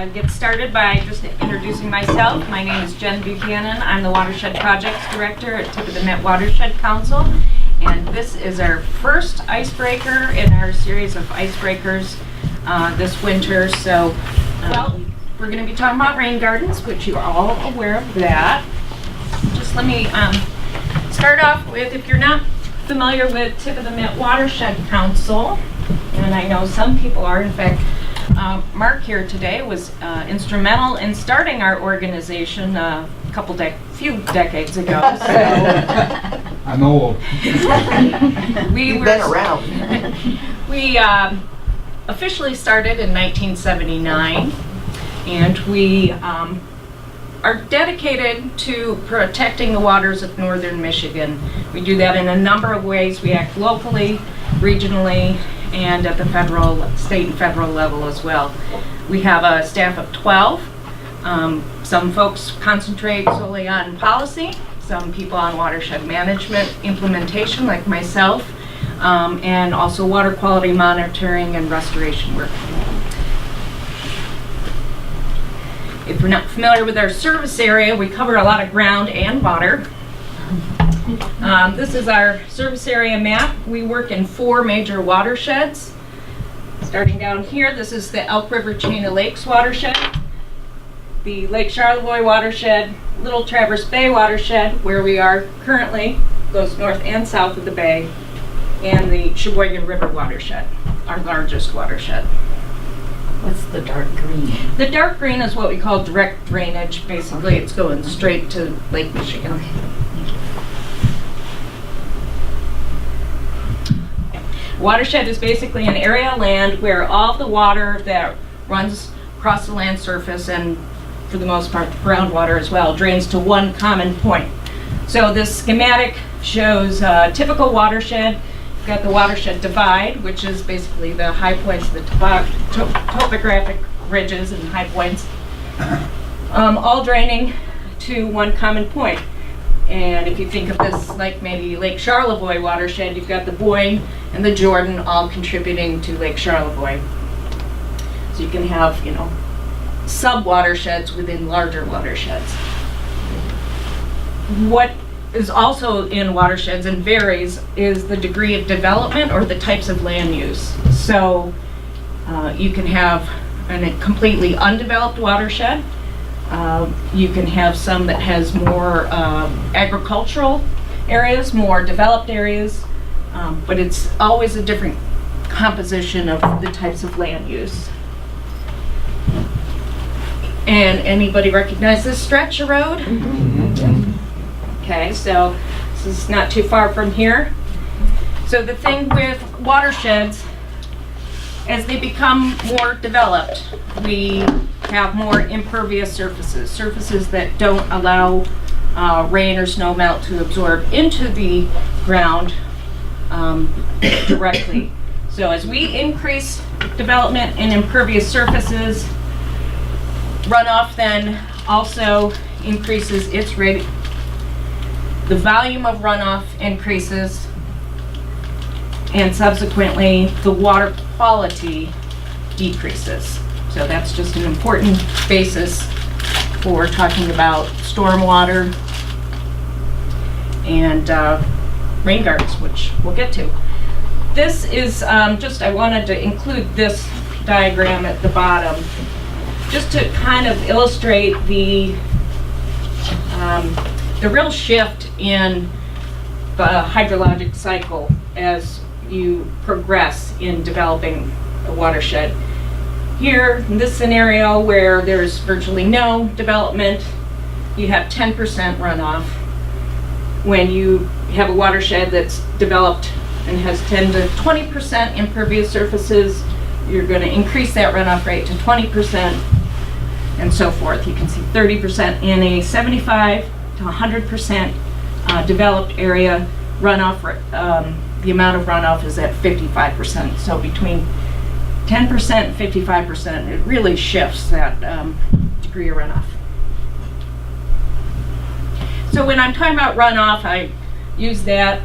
get started by just introducing myself. My name is Jen Buchanan. I'm the Watershed Projects Director at tip of the Mitt Watershed Council. And this is our first icebreaker in our series of icebreakers this winter. So, well, we're going to be talking about rain gardens, which you are all aware of that. Just let me start off with, if you're not familiar with tip of the Mitt Watershed Council, and I know some people are, in fact, Mark here today was instrumental in starting our organization a few decades ago. So I'm old. You've been around. We officially started in 1979, and we are dedicated to protecting the waters of northern Michigan. We do that in a number of ways. We act locally, regionally, and at the state and federal level as well. We have a staff of 12. Some folks concentrate solely on policy, some people on watershed management implementation like myself, and also water quality monitoring and restoration work. If you're not familiar with our service area, we cover a lot of ground and water. This is our service area map. We work in 4 major watersheds. Starting down here, this is the Elk River Chain of Lakes watershed, the Lake Charlevoix watershed, Little Traverse Bay watershed, where we are currently, goes north and south of the bay, and the Sheboygan River watershed, our largest watershed. What's the dark green? The dark green is what we call direct drainage. Basically, it's going straight to Lake Michigan. Watershed is basically an area of land where all the water that runs across the land surface, and for the most part groundwater as well, drains to one common point. So this schematic shows a typical watershed. We've got the watershed divide, which is basically the high points, the topographic ridges and high points, all draining to one common point. And if you think of this like maybe Lake Charlevoix watershed, you've got the Boyne and the Jordan all contributing to Lake Charlevoix. So you can have, sub-watersheds within larger watersheds. What is also in watersheds and varies is the degree of development or the types of land use. So you can have a completely undeveloped watershed. You can have some that has more agricultural areas, more developed areas, but it's always a different composition of the types of land use. And anybody recognize this stretch of road? Mm-hmm. Okay, so this is not too far from here. So the thing with watersheds, as they become more developed, we have more impervious surfaces that don't allow rain or snow melt to absorb into the ground directly. So as we increase development in impervious surfaces, runoff then also increases its rate. The volume of runoff increases, and subsequently the water quality decreases. So that's just an important basis for talking about stormwater and rain gardens, which we'll get to. This is I wanted to include this diagram at the bottom just to kind of illustrate the real shift in the hydrologic cycle as you progress in developing a watershed. Here, in this scenario where there's virtually no development, you have 10% runoff. When you have a watershed that's developed and has 10 to 20% impervious surfaces, you're going to increase that runoff rate to 20% and so forth. You can see 30% in a 75 to 100% developed area. Runoff, the amount of runoff is at 55%. So between 10% and 55%, it really shifts that degree of runoff. So when I'm talking about runoff, I use that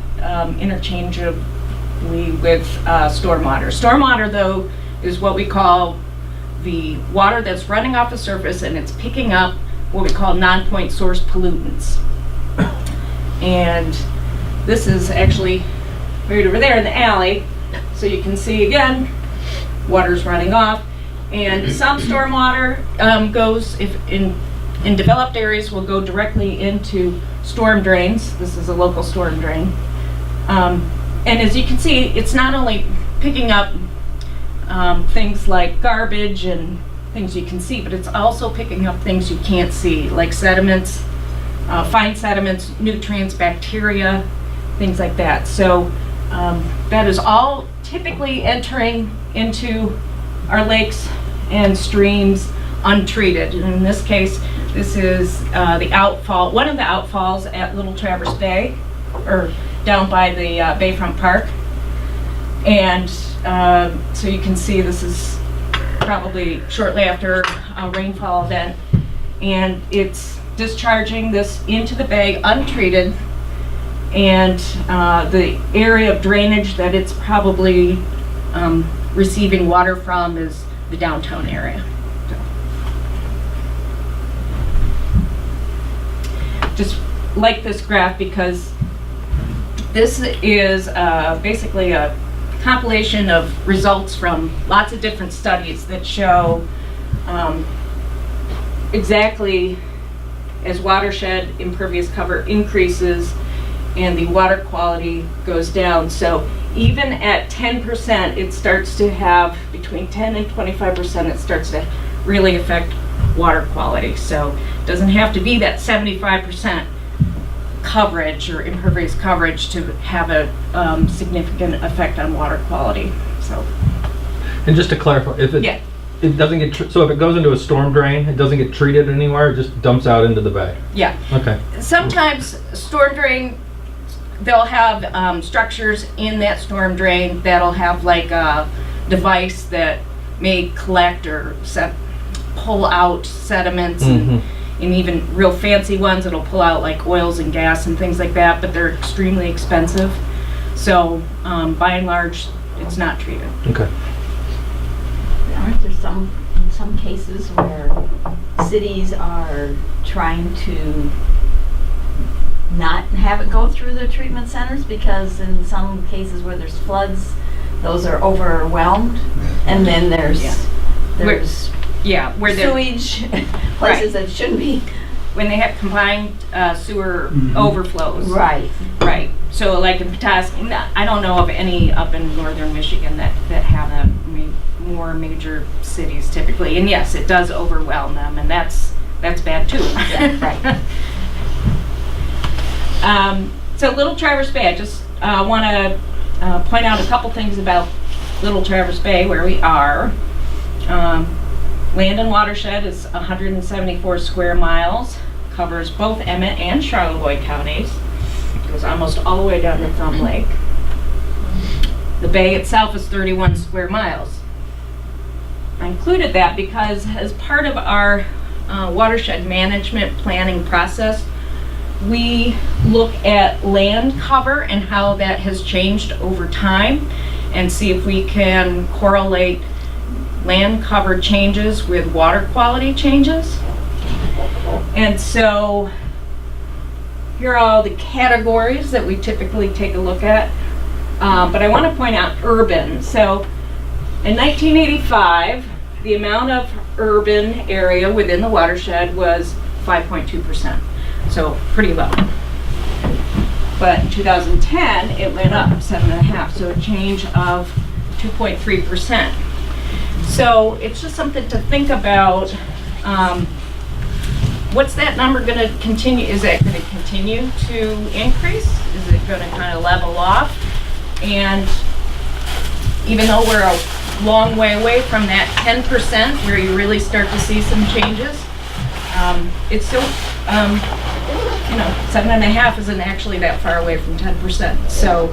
interchangeably with stormwater. Stormwater, though, is what we call the water that's running off the surface and it's picking up what we call non-point source pollutants. And this is actually right over there in the alley. So you can see again, water's running off. And some stormwater goes, if in developed areas, will go directly into storm drains. This is a local storm drain. And as you can see, it's not only picking up things like garbage and things you can see, but it's also picking up things you can't see, like sediments, fine sediments, nutrients, bacteria, things like that. So that is all typically entering into our lakes and streams untreated. And in this case, this is the outfall, one of the outfalls at Little Traverse Bay, or down by the Bayfront Park. And so you can see this is probably shortly after a rainfall event. And it's discharging this into the bay untreated. And the area of drainage that it's probably receiving water from is the downtown area. Just like this graph, because this is basically a compilation of results from lots of different studies that show exactly as watershed impervious cover increases and the water quality goes down. So even at 10%, it starts to have, between 10 and 25%, it starts to really affect water quality. So it doesn't have to be that 75% coverage or impervious coverage to have a significant effect on water quality. So. And just to clarify, if it it doesn't get so if it goes into a storm drain, it doesn't get treated anywhere. It just dumps out into the bay. Yeah. Okay. Sometimes storm drain, they'll have structures in that storm drain that'll have like a device that may collect or pull out sediments, and even real fancy ones it'll pull out like oils and gas and things like that, but they're extremely expensive. So by and large, it's not treated. Okay. Aren't there in some cases where cities are trying to not have it go through the treatment centers, because in some cases where there's floods, those are overwhelmed, and then there's where sewage places that shouldn't be. When they have combined sewer overflows. Right. Right. So like in Petoskey, I don't know of any up in northern Michigan that have that. More major cities typically, and yes, it does overwhelm them, and that's bad too. Yeah, right. So Little Traverse Bay, I just want to point out a couple things about Little Traverse Bay, where we are. Land and watershed is 174 square miles, covers both Emmett and Charlevoix counties, goes almost all the way down to Thumb Lake. The bay itself is 31 square miles. I included that because as part of our watershed management planning process, we look at land cover and how that has changed over time, and see if we can correlate land cover changes with water quality changes. And so here are all the categories that we typically take a look at, but I want to point out urban. So in 1985, the amount of urban area within the watershed was 5.2%, so pretty low. But in 2010, it went up 7.5%, so a change of 2.3%. So it's just something to think about. What's that number going to continue? Is that going to continue to increase? Is it going to kind of level off? And even though we're a long way away from that 10% where you really start to see some changes, it's still, 7.5 isn't actually that far away from 10%. So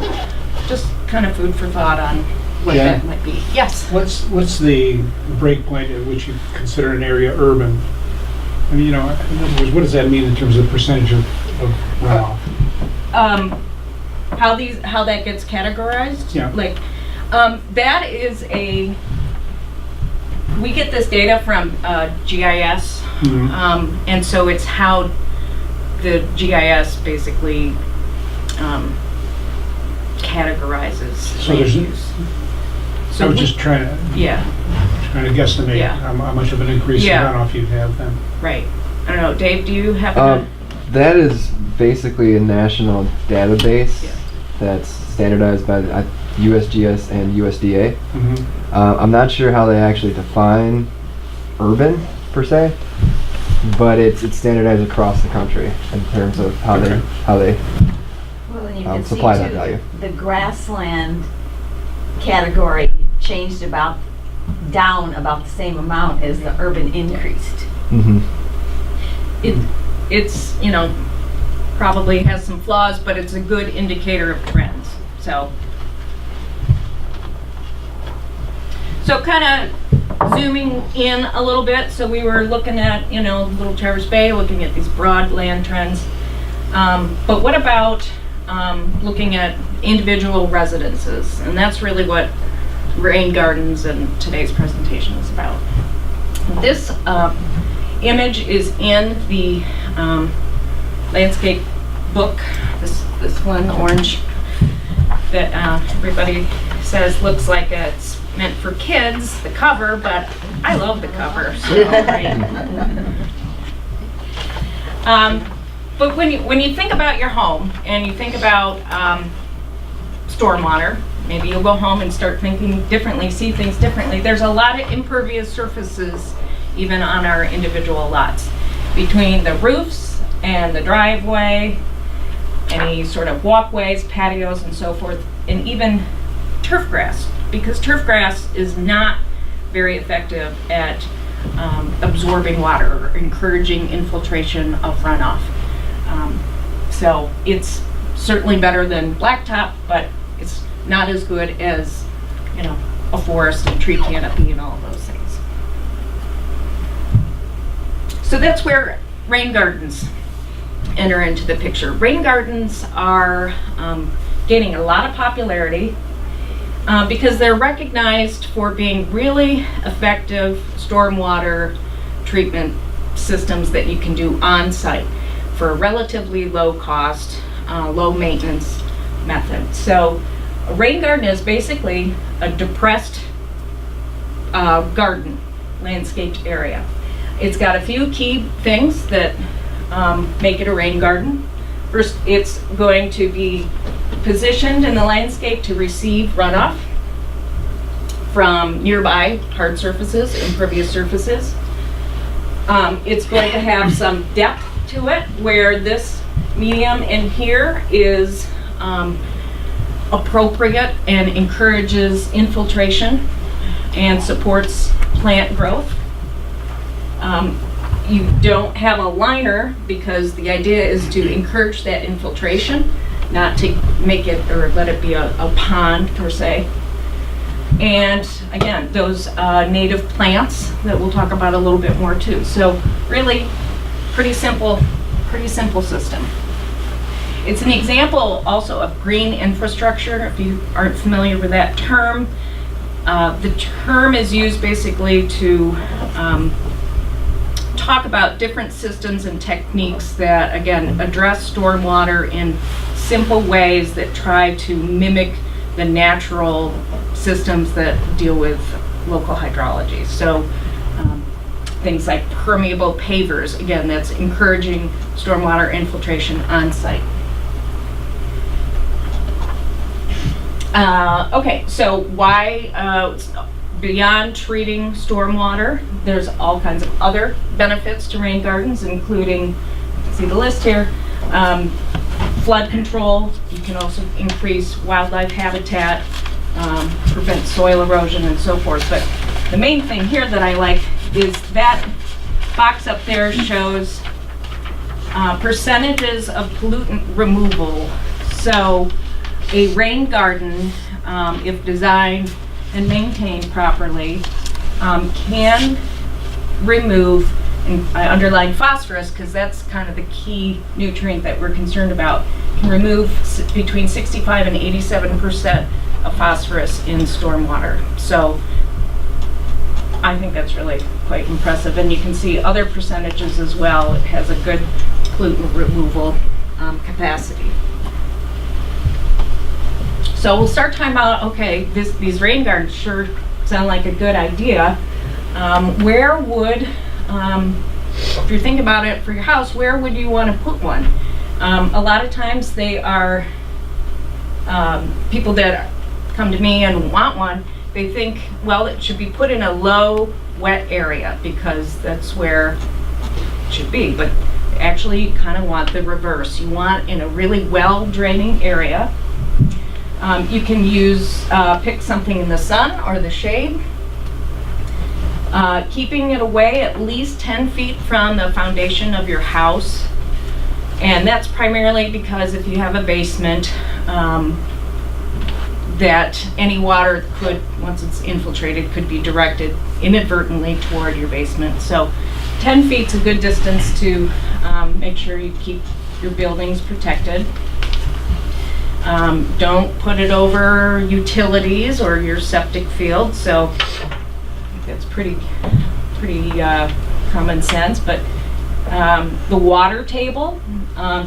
just kind of food for thought on what that might be. Yes? What's the break point at which you consider an area urban? I mean, in other words, what does that mean in terms of percentage of runoff? How that gets categorized? Yeah. Like, that is we get this data from GIS, Mhm. and so it's how the GIS basically categorizes So land there's- use. I So was we- just trying yeah, to guesstimate Yeah. how much of an increase in Yeah. runoff you'd have then. right. I don't know, Dave, do you have a? That is basically a national database Yeah. that's standardized by the USGS and USDA. Mhm. I'm not sure how they actually define urban per se, but it's standardized across the country in terms of how Okay. they Well, and you can see supply that too, value. the grassland category changed down about the same amount as the urban increased. Mm-hmm. It's, probably has some flaws, but it's a good indicator of trends, so. So kind of zooming in a little bit, so we were looking at, Little Traverse Bay, looking at these broad land trends. But what about looking at individual residences? And that's really what rain gardens and today's presentation is about. This image is in the landscape book, this one, orange, that everybody says looks like it's meant for kids, the cover, but I love the cover, so, right? But when you think about your home and you think about stormwater, maybe you'll go home and start thinking differently, see things differently. There's a lot of impervious surfaces even on our individual lots. Between the roofs and the driveway, any sort of walkways, patios, and so forth, and even turf grass, because turf grass is not very effective at absorbing water or encouraging infiltration of runoff. So it's certainly better than blacktop, but it's not as good as, a forest and tree canopy and all of those things. So that's where rain gardens enter into the picture. Rain gardens are gaining a lot of popularity because they're recognized for being really effective stormwater treatment systems that you can do on site for a relatively low cost, low maintenance method. So a rain garden is basically a depressed garden, landscaped area. It's got a few key things that make it a rain garden. First, it's going to be positioned in the landscape to receive runoff from nearby hard surfaces, impervious surfaces. It's going to have some depth to it, where this medium in here is appropriate and encourages infiltration and supports plant growth. You don't have a liner because the idea is to encourage that infiltration, not to make it or let it be a pond per se. And again, those native plants that we'll talk about a little bit more too. So really pretty simple system. It's an example also of green infrastructure, if you aren't familiar with that term. The term is used basically to talk about different systems and techniques that, again, address stormwater in simple ways that try to mimic the natural systems that deal with local hydrology. So things like permeable pavers, again, that's encouraging stormwater infiltration on site. Okay, so why, beyond treating stormwater, there's all kinds of other benefits to rain gardens, including, you can see the list here, flood control. You can also increase wildlife habitat, prevent soil erosion and so forth. But the main thing here that I like is that box up there shows percentages of pollutant removal. So a rain garden, if designed and maintained properly, can remove, and I underline phosphorus because that's kind of the key nutrient that we're concerned about, can remove between 65 and 87% of phosphorus in stormwater. So I think that's really quite impressive, and you can see other percentages as well. It has a good pollutant removal capacity. So we'll start talking about, okay, these rain gardens sure sound like a good idea. Where would, if you're thinking about it for your house, where would you want to put one? A lot of times they are, people that come to me and want one, they think, well, it should be put in a low, wet area because that's where it should be. But actually, you kind of want the reverse. You want in a really well-draining area. You can use, pick something in the sun or the shade. Keeping it away at least 10 feet from the foundation of your house. And that's primarily because if you have a basement, that any water could, once it's infiltrated, could be directed inadvertently toward your basement. So 10 feet's a good distance to make sure you keep your buildings protected. Don't put it over utilities or your septic field. So that's pretty common sense. But the water table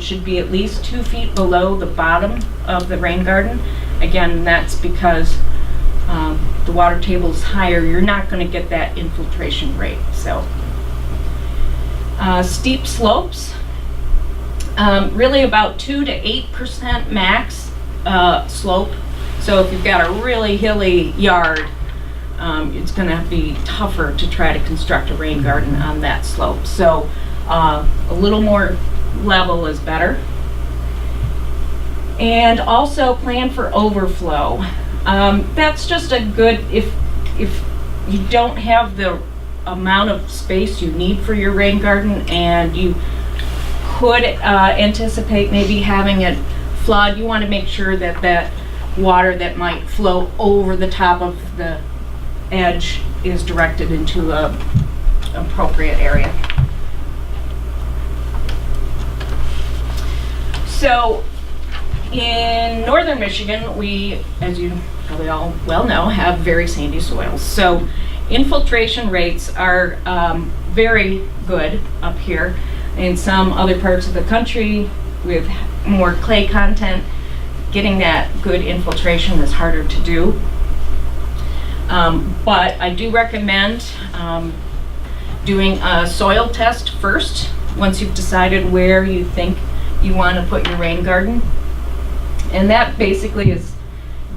should be at least 2 feet below the bottom of the rain garden. Again, that's because the water table is higher. You're not going to get that infiltration rate. So steep slopes, really about 2 to 8% max slope. So if you've got a really hilly yard, it's going to be tougher to try to construct a rain garden on that slope. So a little more level is better. And also plan for overflow. That's just a good, if you don't have the amount of space you need for your rain garden and you could anticipate maybe having it flood, you want to make sure that that water that might flow over the top of the edge is directed into an appropriate area. So in northern Michigan, we, as you probably all well know, have very sandy soils. So infiltration rates are very good up here. In some other parts of the country with more clay content, getting that good infiltration is harder to do. But I do recommend doing a soil test first, once you've decided where you think you want to put your rain garden. And that basically is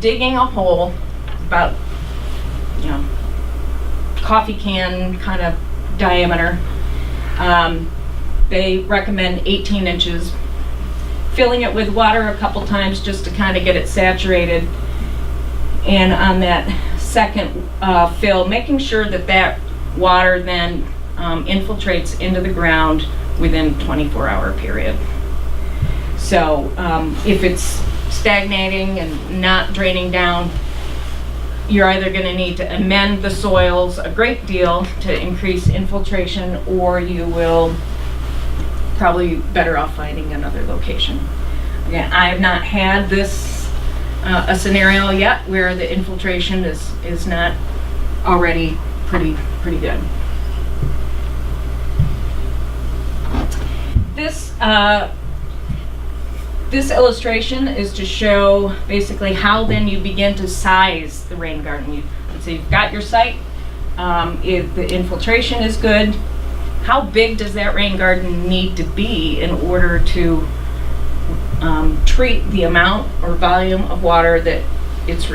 digging a hole about, coffee can kind of diameter. They recommend 18 inches. Filling it with water a couple times just to kind of get it saturated. And on that second fill, making sure that that water then infiltrates into the ground within a 24-hour period. So if it's stagnating and not draining down, you're either going to need to amend the soils a great deal to increase infiltration, or you will probably better off finding another location. Again, I have not had this a scenario yet where the infiltration is not already pretty good. This illustration is to show basically how then you begin to size the rain garden. So you've got your site, if the infiltration is good, how big does that rain garden need to be in order to treat the amount or volume of water that it's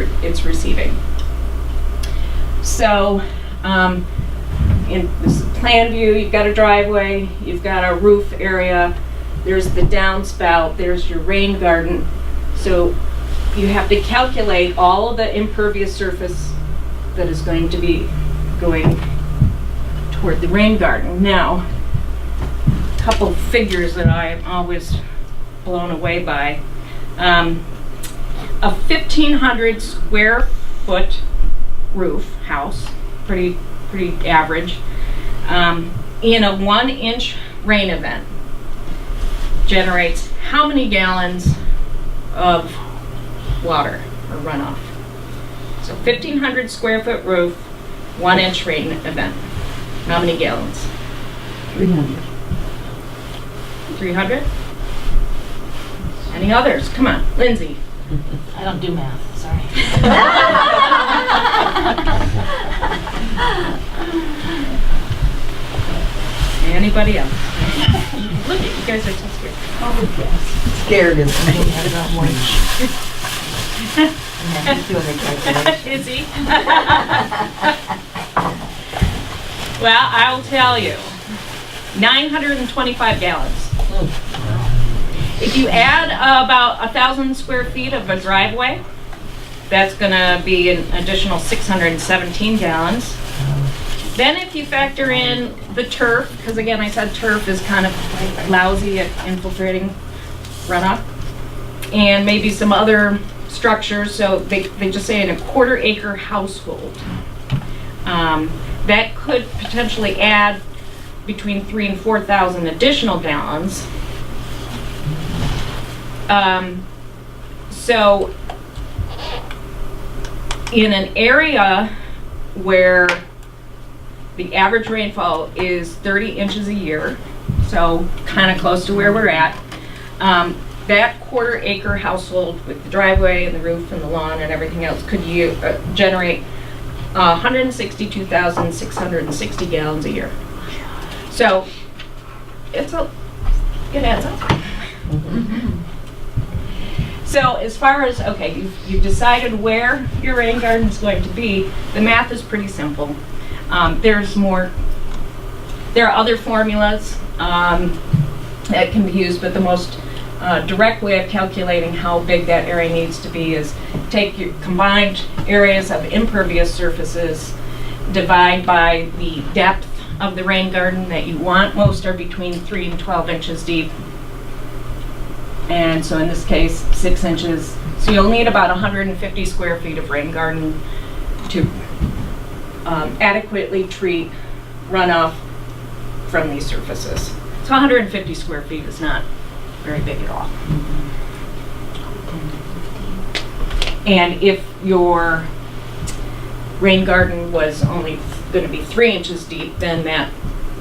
receiving? So in this is plan view, you've got a driveway, you've got a roof area, there's the downspout, there's your rain garden. So you have to calculate all of the impervious surface that is going to be going toward the rain garden. Now, a couple of figures that I'm always blown away by. A 1,500 square foot roof house, pretty average, in a 1-inch rain event generates how many gallons of water or runoff? So 1,500 square foot roof, 1-inch rain event. How many gallons? 300. 300? Any others? Come on, Lindsay. I don't do math, sorry. Anybody else? Look at you guys are so scared. Oh, yes. Scared is me. I don't want And he's doing the calculation. Is he? Well, I'll tell you, 925 gallons. If you add about 1,000 square feet of a driveway, that's gonna be an additional 617 gallons. Then if you factor in the turf, because again, I said turf is kind of lousy at infiltrating runoff, and maybe some other structures, so they just say in a 1/4 acre household. That could potentially add between 3,000 and 4,000 additional gallons. So in an area where the average rainfall is 30 inches a year, so kind of close to where we're at, that 1/4 acre household with the driveway and the roof and the lawn and everything else could generate 162,660 gallons a year. So it adds up. So as far as, okay, you've decided where your rain garden is going to be, the math is pretty simple. There are other formulas that can be used, but the most direct way of calculating how big that area needs to be is take your combined areas of impervious surfaces, divide by the depth of the rain garden that you want. Most are between 3 and 12 inches deep. And so in this case, 6 inches. So you'll need about 150 square feet of rain garden to adequately treat runoff from these surfaces. So 150 square feet is not very big at all. And if your rain garden was only going to be 3 inches deep, then that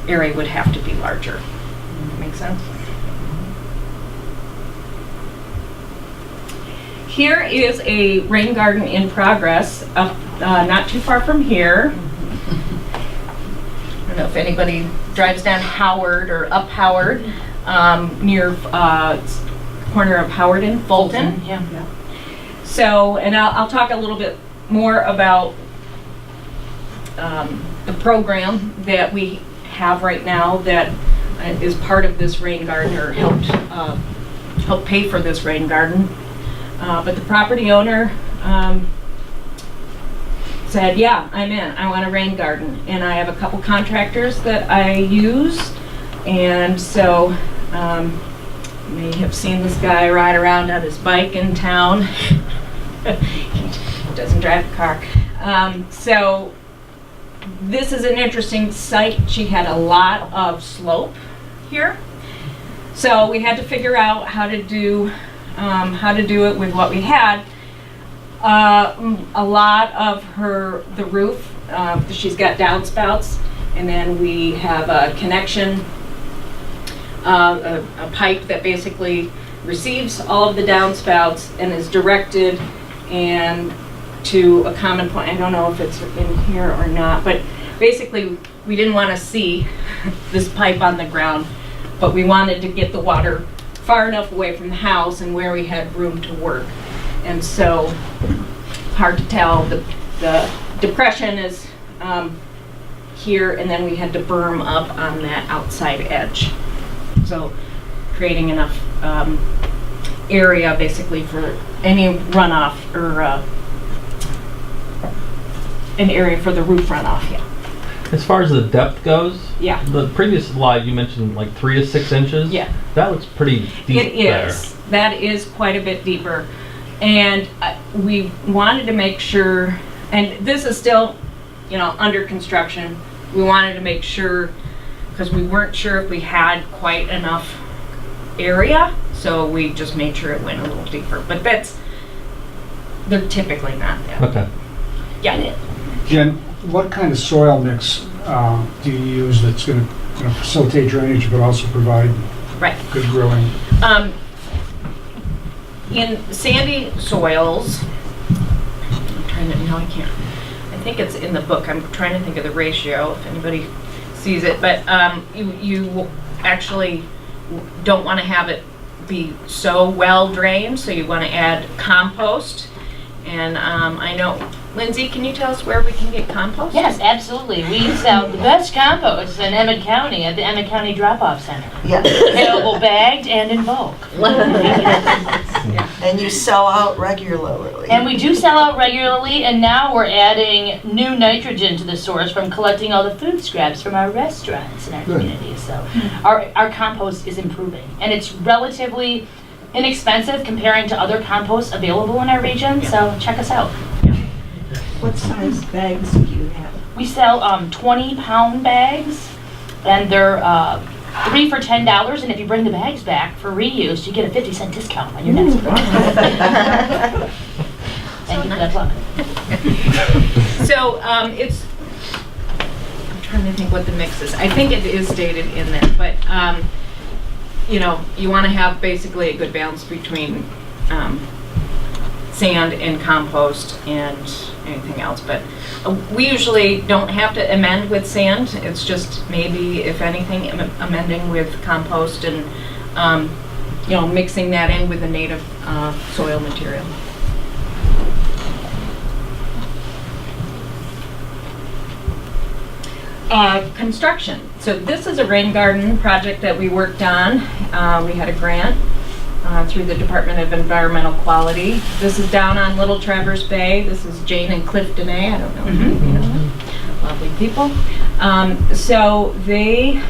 area would have to be larger. Make sense? Here is a rain garden in progress, not too far from here. I don't know if anybody drives down Howard or up Howard, near corner of Howard and Fulton. Yeah. So, and I'll talk a little bit more about the program that we have right now that is part of this rain garden, or helped pay for this rain garden. But the property owner said, yeah, I'm in. I want a rain garden. And I have a couple contractors that I use. And so you may have seen this guy ride around on his bike in town. He doesn't drive a car. So this is an interesting site. She had a lot of slope here. So we had to figure out how to do it with what we had. A lot of the roof, she's got downspouts, and then we have a connection, a pipe that basically receives all of the downspouts and is directed and to a common point. I don't know if it's in here or not, but basically we didn't want to see this pipe on the ground, but we wanted to get the water far enough away from the house and where we had room to work. And so, hard to tell, the depression is here, and then we had to berm up on that outside edge. So creating enough area basically for any runoff, or an area for the roof runoff, yeah. As far as the depth goes, Yeah. the previous slide you mentioned like 3 to 6 inches. Yeah. That looks pretty deep It is. That is quite a bit deeper. And we wanted to make sure, and this is still, under construction. We wanted to make sure, because we weren't sure if we had quite enough area, so we just made sure it went a little deeper. But they're typically not that. Okay. Yeah. Jen, what kind of soil mix do you use that's going to facilitate drainage but also provide Right. good growing? In sandy soils, I'm trying to, no, I can't. I think it's in the book. I'm trying to think of the ratio if anybody sees it. But you actually don't want to have it be so well drained, so you want to add compost. And I know, Lindsay, can you tell us where we can get compost? Yes, absolutely. We sell the best compost in Emmett County at the Emmett County Drop-Off Center. Yeah. Available bagged and in bulk. And you sell out regularly. And we do sell out regularly, and now we're adding new nitrogen to the source from collecting all the food scraps from our restaurants in our Good. community. So our compost is improving, and it's relatively inexpensive comparing to other composts available in our region. So check us out. What size bags do you have? We sell 20-pound bags, and they're 3 for $10. And if you bring the bags back for reuse, you get a 50-cent discount on your next purchase. Thank you for that plug. So it's, I'm trying to think what the mix is. I think it is stated in there, but you know, you want to have basically a good balance between sand and compost and anything else. But we usually don't have to amend with sand. It's just maybe, if anything, amending with compost and you know, mixing that in with the native soil material. Construction. So this is a rain garden project that we worked on. We had a grant through the Department of Environmental Quality. This is down on Little Traverse Bay. This is Jane and Cliff Dene. I don't know if you know them. Lovely people. So they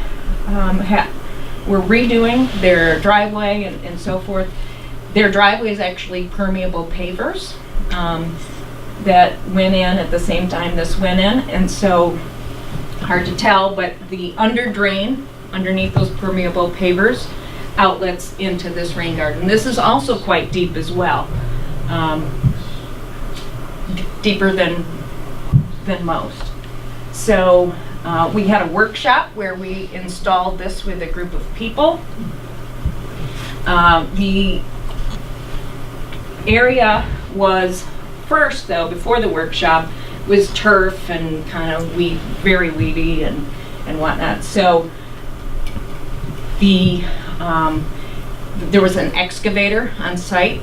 were redoing their driveway and so forth. Their driveway is actually permeable pavers that went in at the same time this went in. And so, hard to tell, but the under drain underneath those permeable pavers outlets into this rain garden. This is also quite deep as well, deeper than most. So we had a workshop where we installed this with a group of people. The area was first, though, before the workshop, was turf and kind of very weedy and whatnot. So there was an excavator on site,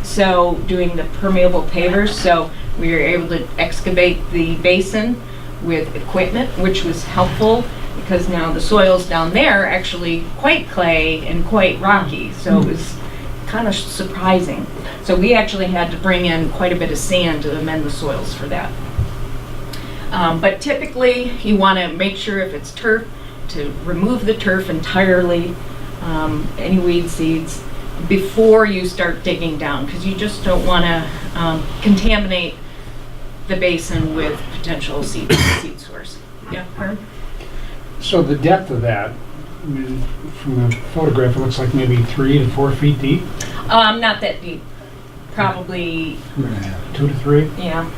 so doing the permeable pavers. So we were able to excavate the basin with equipment, which was helpful because now the soils down there are actually quite clay and quite rocky. So it was kind of surprising. So we actually had to bring in quite a bit of sand to amend the soils for that. But typically, you want to make sure if it's turf, to remove the turf entirely, any weed seeds, before you start digging down, because you just don't want to contaminate the basin with potential seed source. Yeah, Herb? So the depth of that, I mean, from the photograph, it looks like maybe 3 to 4 feet deep? Not that deep. Probably, 2 to 3? yeah.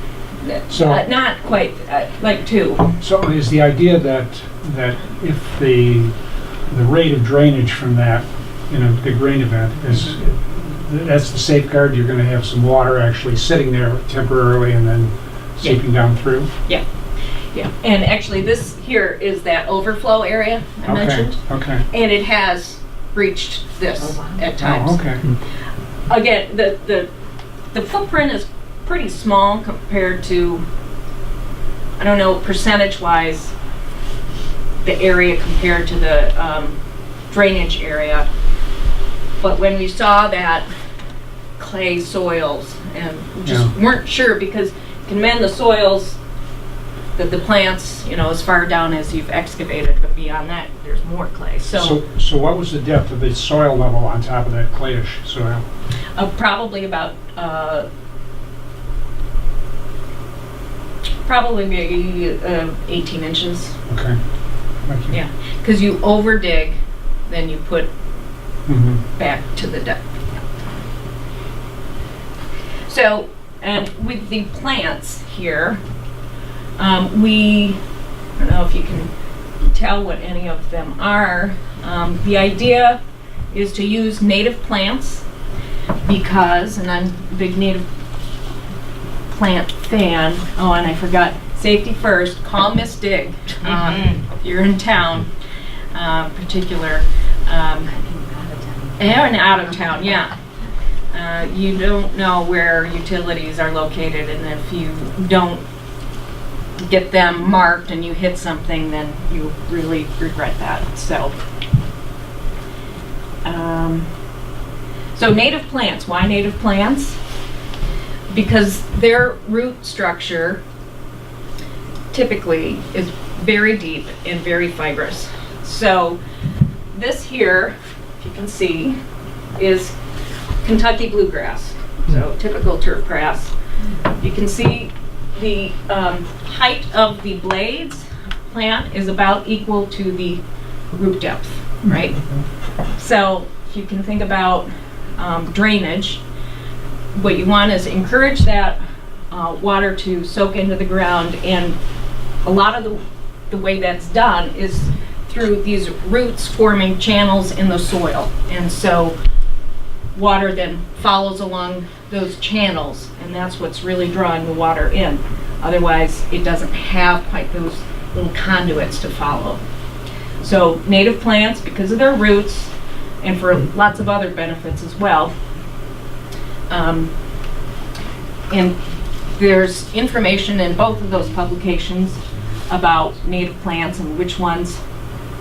So- not quite, like 2. So is the idea that if the rate of drainage from that in a big rain event is, that's the safeguard, you're going to have some water actually sitting there temporarily and then seeping down through? Yeah, and actually this here is that overflow area I mentioned, Okay. and it has reached this at times. Oh, okay. Again, the footprint is pretty small compared to, I don't know, percentage-wise, the area compared to the drainage area. But when we saw that clay soils, and we just weren't sure, because you can mend the soils, that the plants, you know, as far down as you've excavated, but beyond that, there's more clay. So what was the depth of the soil level on top of that clayish soil? probably about, probably maybe 18 inches. Okay. Thank you. Yeah, because you over dig, then you put Mm-hmm. back to the depth. So, and with the plants here, I don't know if you can tell what any of them are. The idea is to use native plants because, and I'm a big native plant fan. Oh, and I forgot, safety first, call Miss Dig. If you're in town, particular, and out of town, yeah. You don't know where utilities are located, and if you don't get them marked and you hit something, then you really regret that. So native plants. Why native plants? Because their root structure typically is very deep and very fibrous. So this here, if you can see, is Kentucky bluegrass, so typical turf grass. You can see the height of the blades plant is about equal to the root depth, right? So if you can think about drainage, what you want is encourage that water to soak into the ground, and a lot of the way that's done is through these roots forming channels in the soil, and so water then follows along those channels, and that's what's really drawing the water in. Otherwise, it doesn't have quite those little conduits to follow. So native plants, because of their roots, and for lots of other benefits as well. And there's information in both of those publications about native plants and which ones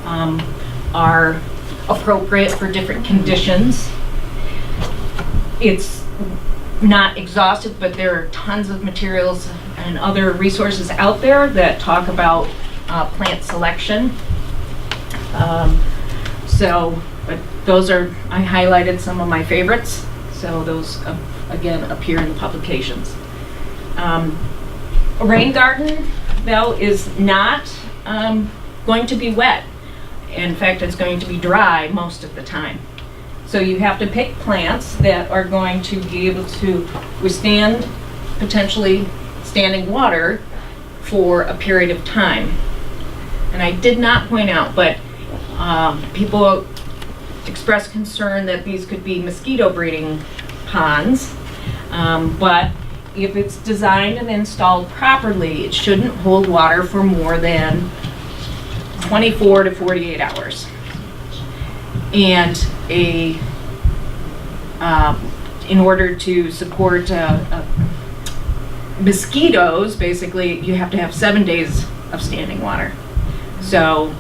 are appropriate for different conditions. It's not exhaustive, but there are tons of materials and other resources out there that talk about plant selection. But those are, I highlighted some of my favorites, so those again appear in the publications. A rain garden, though, is not going to be wet. In fact, it's going to be dry most of the time. So you have to pick plants that are going to be able to withstand potentially standing water for a period of time. And I did not point out, but people express concern that these could be mosquito breeding ponds. But if it's designed and installed properly, it shouldn't hold water for more than 24 to 48 hours. And in order to support mosquitoes, basically, you have to have 7 days of standing water. So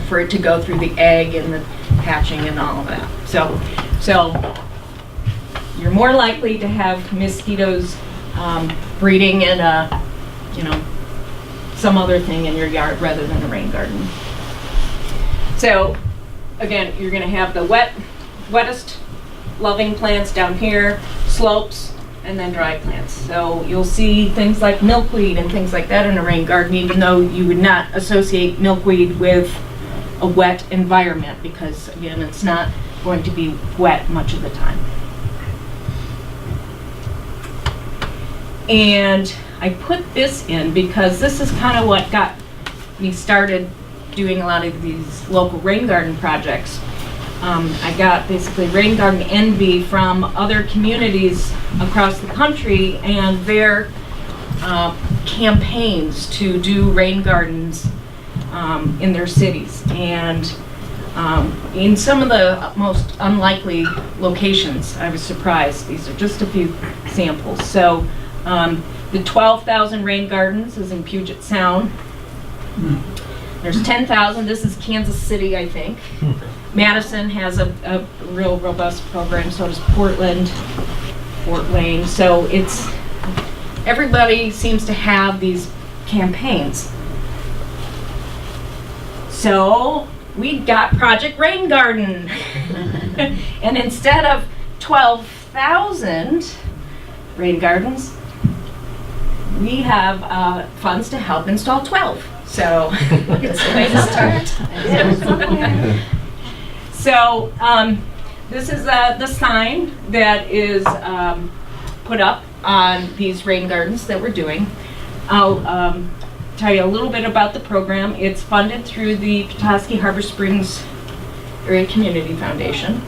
for it to go through the egg and the hatching and all of that. So you're more likely to have mosquitoes breeding in some other thing in your yard rather than a rain garden. So again, you're going to have the wettest loving plants down here, slopes, and then dry plants. So you'll see things like milkweed and things like that in a rain garden, even though you would not associate milkweed with a wet environment, because again, it's not going to be wet much of the time. And I put this in because this is kind of what got me started doing a lot of these local rain garden projects. I got basically rain garden envy from other communities across the country and their campaigns to do rain gardens in their cities, and in some of the most unlikely locations. I was surprised. These are just a few samples. So the 12,000 rain gardens is in Puget Sound. There's 10,000. This is Kansas City, I think. Madison has a real robust program, so does Portland, Fort Wayne. So it's, everybody seems to have these campaigns. So we got Project Rain Garden. And instead of 12,000 rain gardens, we have funds to help install 12. So it's a way to start. So this is the sign that is put up on these rain gardens that we're doing. I'll tell you a little bit about the program. It's funded through the Petoskey Harbor Springs Area Community Foundation.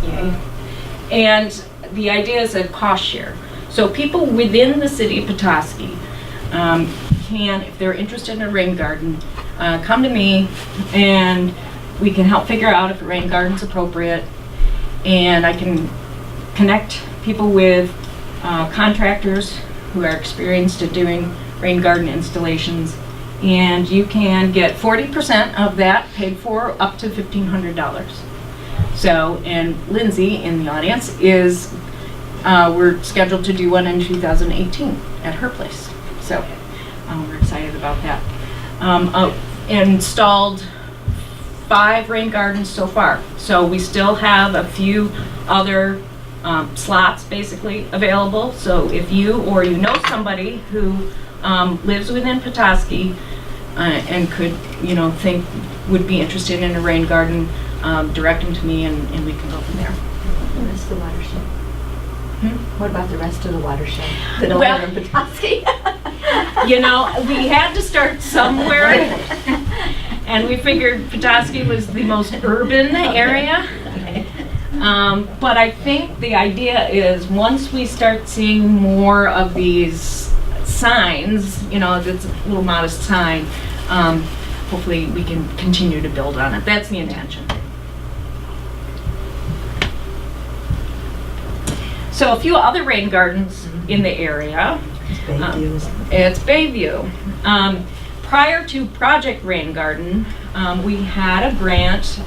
Yay. And the idea is a cost share. So people within the city of Petoskey can, if they're interested in a rain garden, come to me and we can help figure out if a rain garden's appropriate. And I can connect people with contractors who are experienced at doing rain garden installations. And you can get 40% of that paid for up to $1,500. So, and Lindsay in the audience is, we're scheduled to do one in 2018 at her place. So we're excited about that. Installed 5 rain gardens so far. So we still have a few other slots basically available. So if you or you know somebody who lives within Petoskey and could, think would be interested in a rain garden, direct them to me and we can go from there. The rest of the watershed. What about the rest of the watershed? The Well- northern Petoskey? We had to start somewhere. And we figured Petoskey was the most urban area. But I think the idea is once we start seeing more of these signs, that's a little modest sign, hopefully we can continue to build on it. That's the intention. So a few other rain gardens in the area. It's Bayview. Prior to Project Rain Garden, we had a grant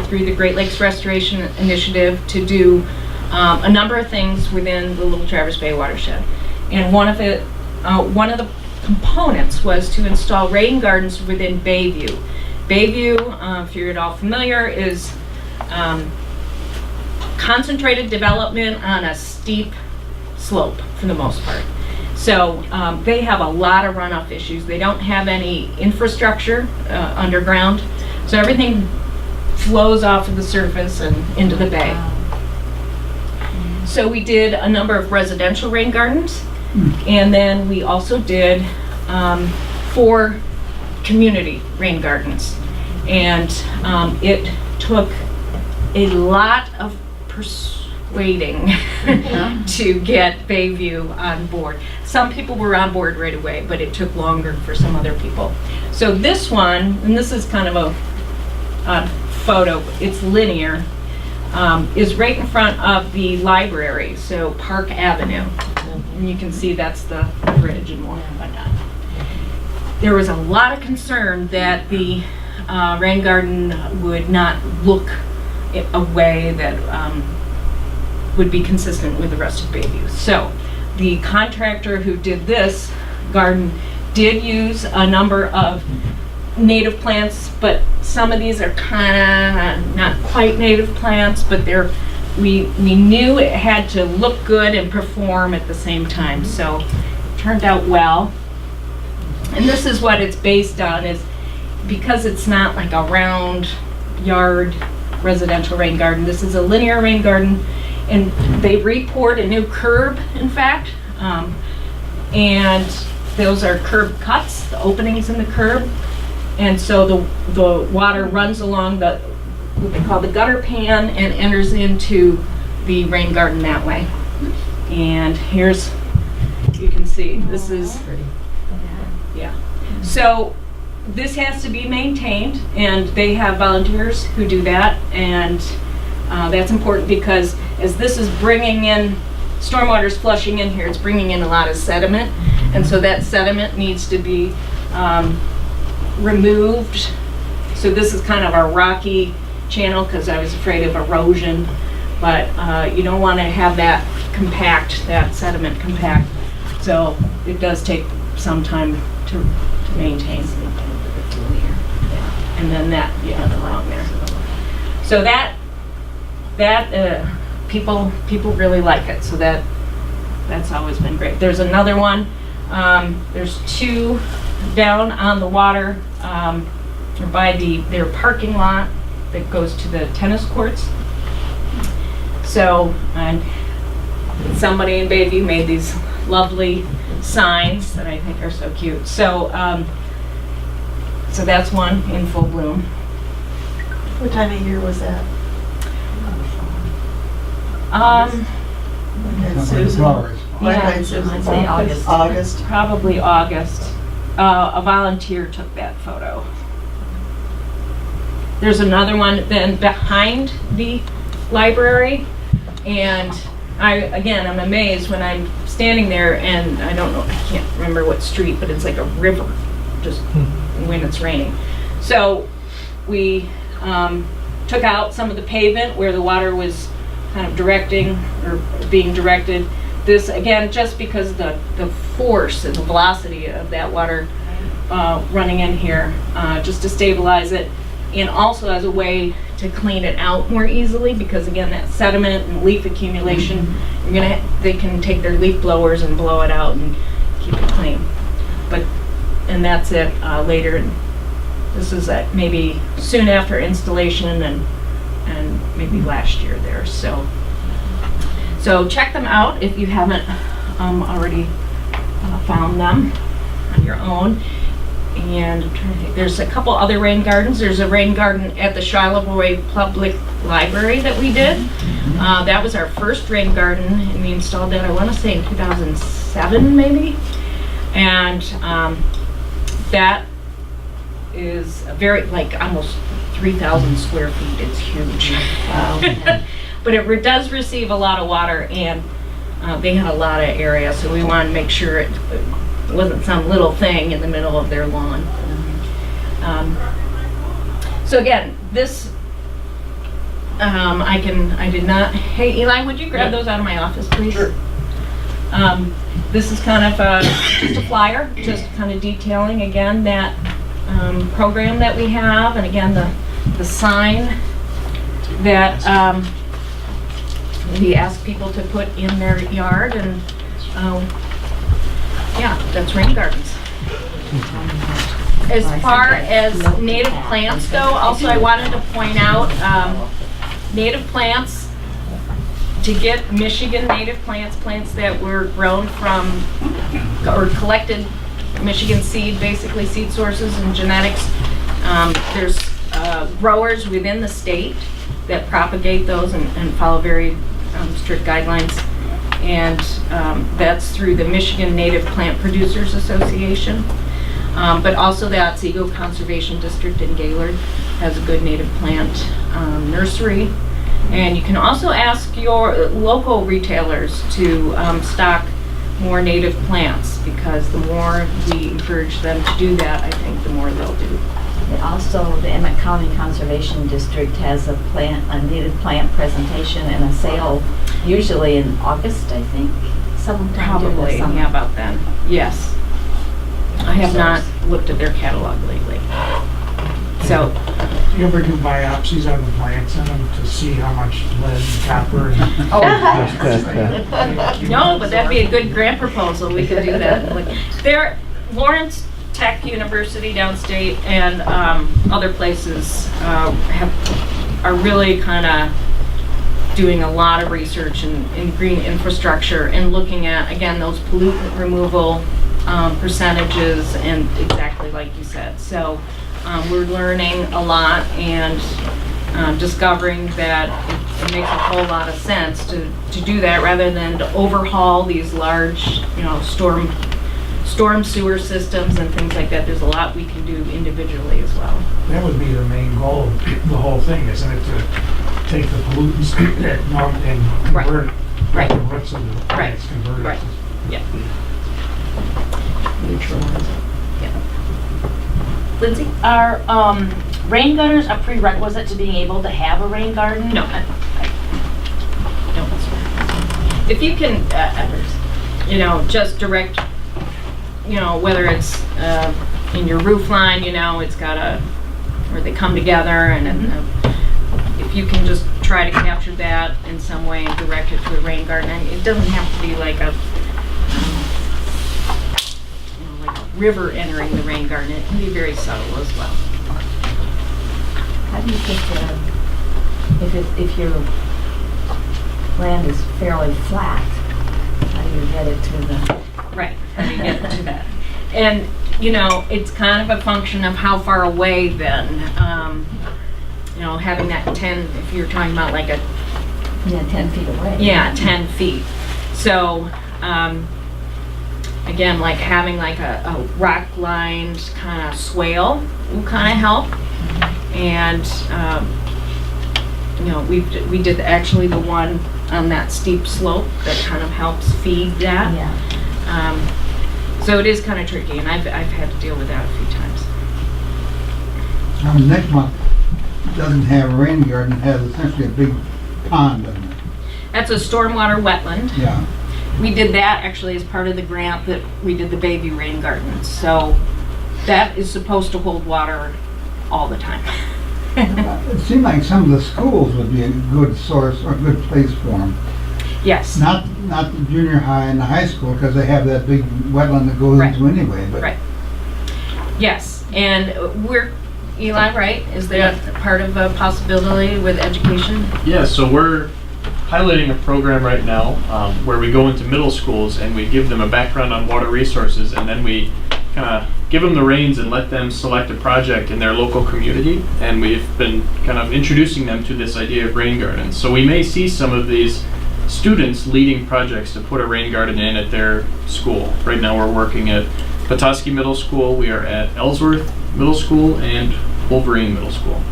through the Great Lakes Restoration Initiative to do a number of things within the Little Traverse Bay watershed. And one of the components was to install rain gardens within Bayview. Bayview, if you're at all familiar, is concentrated development on a steep slope for the most part. So they have a lot of runoff issues. They don't have any infrastructure underground. So everything flows off of the surface and into the bay. So we did a number of residential rain gardens. And then we also did 4 community rain gardens. And it took a lot of persuading to get Bayview on board. Some people were on board right away, but it took longer for some other people. So this one, and this is kind of a photo, it's linear, is right in front of the library, so Park Avenue. And you can see that's the bridge and whatnot. There was a lot of concern that the rain garden would not look a way that would be consistent with the rest of Bayview. So the contractor who did this garden did use a number of native plants, but some of these are kind of not quite native plants, but we knew it had to look good and perform at the same time. So it turned out well. And this is what it's based on, is because it's not like a round yard residential rain garden, this is a linear rain garden. And they re-poured a new curb, in fact, and those are curb cuts, the openings in the curb. And so the water runs along what they call the gutter pan and enters into the rain garden that way. And here's, you can see, this is, yeah. So this has to be maintained, and they have volunteers who do that, and that's important because as this is bringing in, stormwater's flushing in here, it's bringing in a lot of sediment, and so that sediment needs to be removed. So this is kind of a rocky channel because I was afraid of erosion, but you don't want to have that compact, that sediment compact. So it does take some time to maintain. And then that, along there. So that people really like it. So that's always been great. There's another one. There's 2 down on the water by their parking lot that goes to the tennis courts. So, and somebody in Bayview made these lovely signs that I think are so cute. So, so that's one in full bloom. What time of year was that? When Susan? When Yeah, did Susan? I'd say August. August. Probably August. A volunteer took that photo. There's another one then behind the library, and I'm amazed when I'm standing there and I don't know, I can't remember what street, but it's like a river, just when it's raining. So we took out some of the pavement where the water was kind of directing or being directed. This, again, just because the force and the velocity of that water running in here, just to stabilize it, and also as a way to clean it out more easily, because again, that sediment and leaf accumulation, they can take their leaf blowers and blow it out and keep it clean. And that's it later. This is maybe soon after installation and maybe last year there. So check them out if you haven't already found them on your own. And I'm trying to think, there's a couple other rain gardens. There's a rain garden at the Shiloh Public Library that we did. That was our first rain garden, and we installed that, I want to say, in 2007 maybe. And that is a very, like, almost 3,000 square feet. It's huge. Wow. But it does receive a lot of water, and they had a lot of area, so we wanted to make sure it wasn't some little thing in the middle of their lawn. So again, this, I did not, hey Eli, would you grab those out of my office, please? Sure. This is kind of just a flyer, just kind of detailing again that program that we have, and again the sign that we ask people to put in their yard, and yeah, that's rain gardens. As far as native plants go, also I wanted to point out native plants, to get Michigan native plants that were grown from or collected Michigan seed, basically seed sources and genetics. There's growers within the state that propagate those and follow very strict guidelines. And that's through the Michigan Native Plant Producers Association. But also the Otsego Conservation District in Gaylord has a good native plant nursery. And you can also ask your local retailers to stock more native plants, because the more we encourage them to do that, I think the more they'll do. And also, the Emmett County Conservation District has a native plant presentation and a sale, usually in August, I think. Sometime during the Probably, summer. yeah, about then. Yes. I have not looked at their catalog lately. So, Do you ever do biopsies on the plants in them to see how much lead, copper, and... no, but that'd be a good grant proposal. We could do that. There, Lawrence Tech University downstate and other places are really kind of doing a lot of research in green infrastructure and looking at, again, those pollutant removal percentages, and exactly like you said. So we're learning a lot and discovering that it makes a whole lot of sense to do that rather than to overhaul these large, storm sewer systems and things like that. There's a lot we can do individually as well. That would be the main goal of the whole thing, isn't it? To take the pollutants and convert it. Right. The roots of the plants, convert it. Right. Yeah. Lindsay, are rain gutters a prerequisite to being able to have a rain garden? No. If you can, just direct, whether it's in your roof line, it's got where they come together, and if you can just try to capture that in some way and direct it to a rain garden. And it doesn't have to be like a river entering the rain garden. It can be very subtle as well. How do you get if your land is fairly flat, how do you get it to the... Right. How do you And, you know, it's kind of a function of how far away then, you know, having that 10, if you're talking about like a, Yeah, 10 feet away. yeah, 10 feet. So, again, like having like a rock-lined kind of swale will kind of help. And, you know, we did actually the one on that steep slope that kind of helps feed that. Yeah. So it is kind of tricky, and I've had to deal with that a few times. Next month doesn't have a rain garden, it has essentially a big pond, doesn't it? That's a stormwater wetland. Yeah. We did that actually as part of the grant that we did the Bayview rain gardens. So that is supposed to hold water all the time. It seemed like some of the schools would be a good source or a good place for them. Yes. Not the junior high and the high school, because they have that big wetland that goes Right. into anyway, but. Right. Yes, and we're, Eli, right? Is that part of a possibility with education? Yeah, so we're piloting a program right now where we go into middle schools and we give them a background on water resources, and then we kind of give them the reins and let them select a project in their local community. And we've been kind of introducing them to this idea of rain gardens. So we may see some of these students leading projects to put a rain garden in at their school. Right now we're working at Petoskey Middle School, we are at Ellsworth Middle School, and Wolverine Middle School.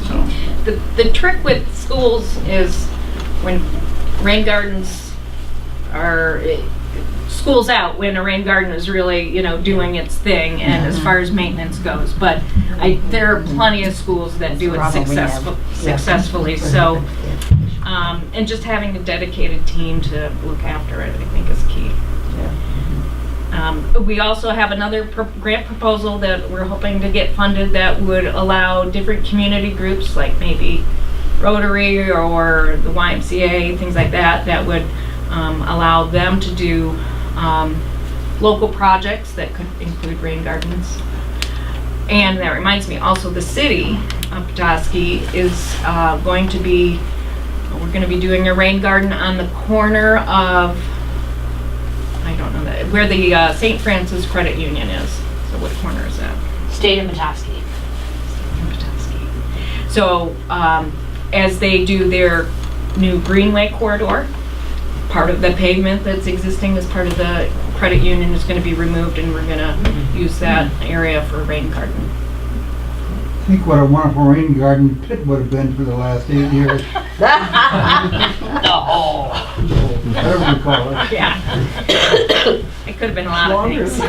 So The trick with schools is when rain gardens are, school's out when a rain garden is really, you know, doing its thing, and as far as maintenance goes. But there are plenty of schools that do it successfully. So, and just having a dedicated team to look after it, I think, is key. We also have another grant proposal that we're hoping to get funded that would allow different community groups, like maybe Rotary or the YMCA, things like that, that would allow them to do local projects that could include rain gardens. And that reminds me, also the city of Petoskey is going to be, we're going to be doing a rain garden on the corner of, I don't know that, where the St. Francis Credit Union is. So what corner is that? State of Petoskey. So as they do their new Greenway corridor, part of the pavement that's existing as part of the credit union is going to be removed, and we're going to use that area for a rain garden. Think what a wonderful rain garden pit would have been for the last 8 years. No. Whatever you call it. Yeah. It could have been a lot of things.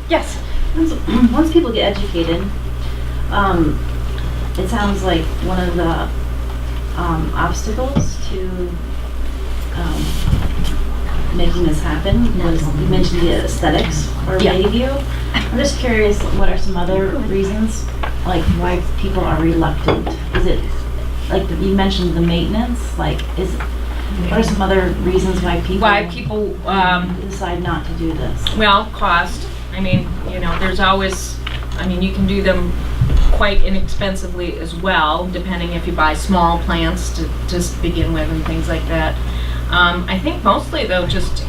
Yes. Once people get educated, it sounds like one of the obstacles to making this happen was, you mentioned the aesthetics or Bayview. I'm just curious, what are some other reasons, like why people are reluctant? Is it, like you mentioned the maintenance, like what are some other reasons why people decide not to do this? Well, cost. I mean, you know, there's always, I mean, you can do them quite inexpensively as well, depending if you buy small plants to just begin with and things like that. I think mostly though, just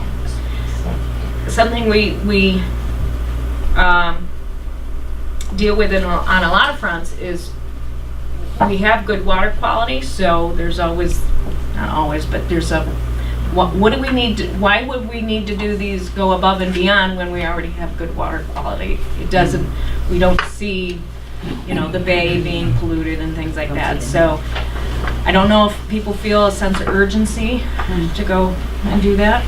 something we deal with on a lot of fronts is we have good water quality, so there's always, not always, but there's a, what do we need to, why would we need to do these, go above and beyond when we already have good water quality? It doesn't, we don't see, you know, the bay being polluted and things like that. So I don't know if people feel a sense of urgency to go and do that.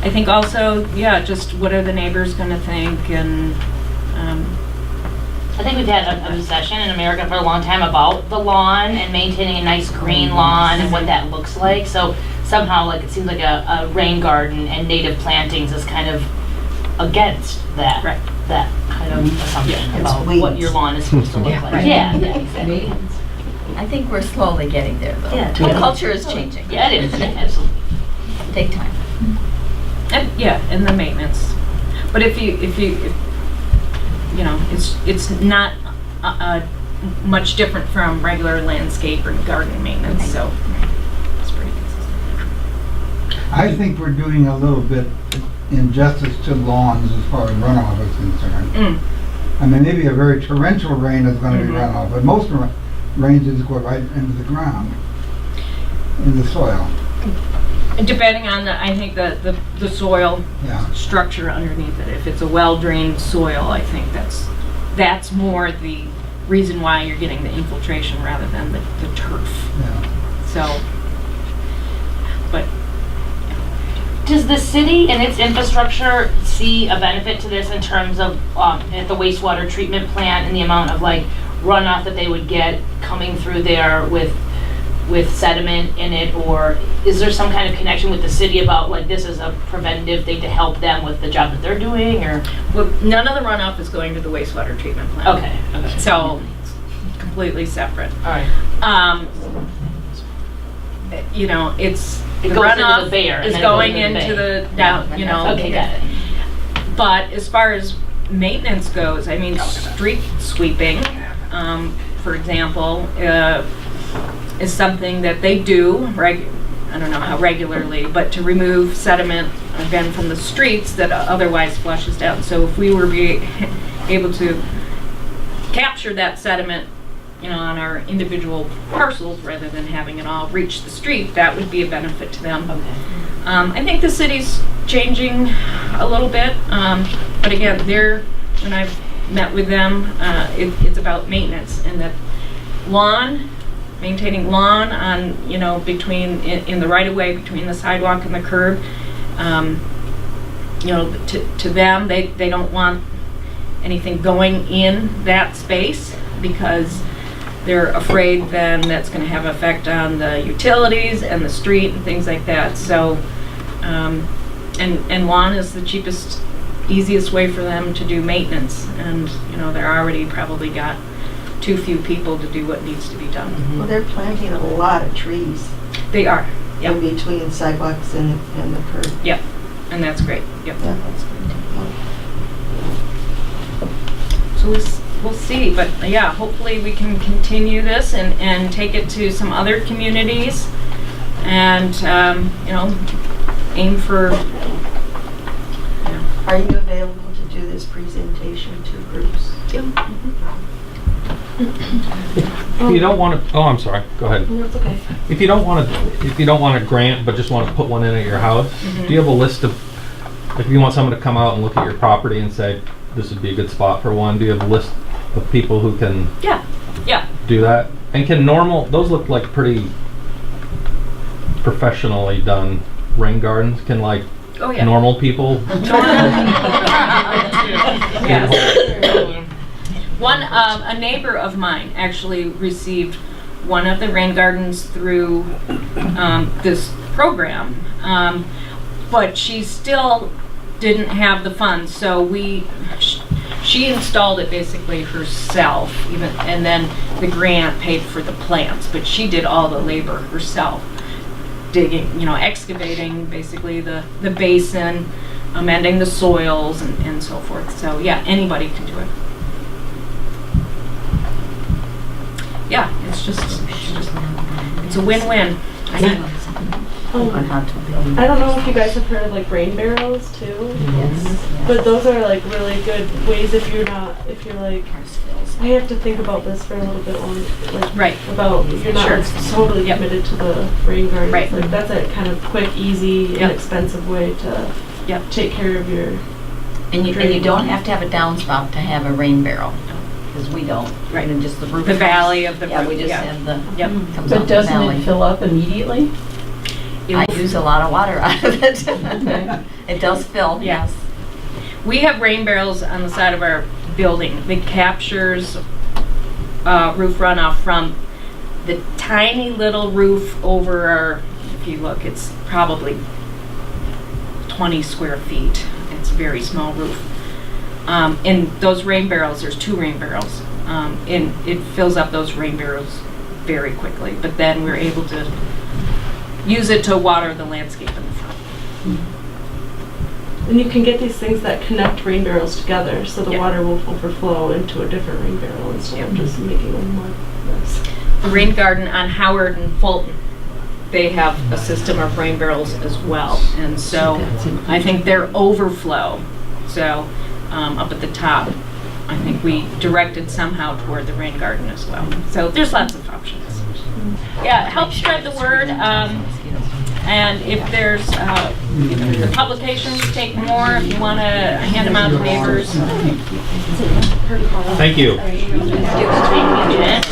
I think also, yeah, just what are the neighbors going to think, and I think we've had a discussion in America for a long time about the lawn and maintaining a nice green lawn and what that looks like. So somehow, like, it seems like a rain garden and native plantings is kind of against that, Right. that kind of assumption about weeds. what your lawn is supposed to look like. right. Yeah, exactly. I think we're slowly getting there, though. Yeah, The totally. culture is changing. Yeah, it is, absolutely. Take time. and the maintenance. But if you know, it's not much different from regular landscape or garden maintenance, so it's pretty consistent. I think we're doing a little bit injustice to lawns as far as runoff is concerned. I mean, maybe a very torrential rain is going to be runoff, but most rains just go right into the ground, in the soil. Depending on I think the soil Yeah. structure underneath it. If it's a well-drained soil, I think that's more the reason why you're getting the infiltration rather than the turf. Yeah. So, but Does the city and its infrastructure see a benefit to this in terms of at the wastewater treatment plant and the amount of like runoff that they would get coming through there with sediment in it, or is there some kind of connection with the city about like this is a preventative thing to help them with the job that they're doing, or? well, none of the runoff is going to the wastewater treatment plant. Okay. So, completely separate. All right. You know, it's It the goes into runoff the Bear and is then it goes going into the into bay. the down. You know. Okay, got it. But as far as maintenance goes, I mean, street sweeping, for example, is something that they do. I don't know how regularly, but to remove sediment again from the streets that otherwise flushes down. So if we were able to capture that sediment, you know, on our individual parcels rather than having it all reach the street, that would be a benefit to them. Okay. I think the city's changing a little bit, but again, when I've met with them, it's about maintenance and that maintaining lawn on, you know, in the right of way between the sidewalk and the curb. You know, to them, they don't want anything going in that space because they're afraid then that's going to have an effect on the utilities and the street and things like that. So, and lawn is the cheapest, easiest way for them to do maintenance. And, you know, they're already probably got too few people to do what needs to be done. Well, they're planting a lot of trees They are, in between sidewalks and the curb. yep, and that's great, yep. Yeah, that's good. So we'll see, but yeah, hopefully we can continue this and take it to some other communities and, you know, aim for, Are you available to do this presentation to groups? If you don't want to, oh, I'm sorry, go ahead. No, it's okay. If you don't want a grant, but just want to put one in at your house, do you have a list of, if you want someone to come out and look at your property and say, this would be a good spot for one, do you have a list of people who can do that? And those look like pretty professionally done rain gardens, can like normal people? A neighbor of mine actually received one of the rain gardens through this program, but she still didn't have the funds, so she installed it basically herself, and then the grant paid for the plants, but she did all the labor herself, digging, you know, excavating basically the basin, amending the soils and so forth. So yeah, anybody can do it. Yeah, it's a win-win. I don't know if you guys have heard of like rain barrels too. Yes. But those are like really good ways if you're like, I have to think about this for a little bit longer. Like, about if you're not totally committed to the rain garden. Right. Like that's a kind of quick, easy, inexpensive way to take care of your. And you don't have to have a downspout to have a rain barrel. Because we don't. Right. And just the roof. The valley of the Yeah, roof. we just have the. Yep. Comes out But the doesn't valley. it fill up immediately? I use a lot of water out of it. It does fill, yes. We have rain barrels on the side of our building that captures roof runoff from the tiny little roof over our, if you look, it's probably 20 square feet. It's a very small roof. In those rain barrels, there's 2 rain barrels, and it fills up those rain barrels very quickly. But then we're able to use it to water the landscape in the front. And you can get these things that connect rain barrels together, so the water will overflow into a different rain barrel instead of just making one more mess. The rain garden on Howard and Fulton they have a system of rain barrels as well. And so I think their overflow, so up at the top, I think we directed somehow toward the rain garden as well. So there's lots of options. Yeah, help spread the word. And if there's, the publications, take more. If you want to hand them out to neighbors. Thank you. Thank you, Jen.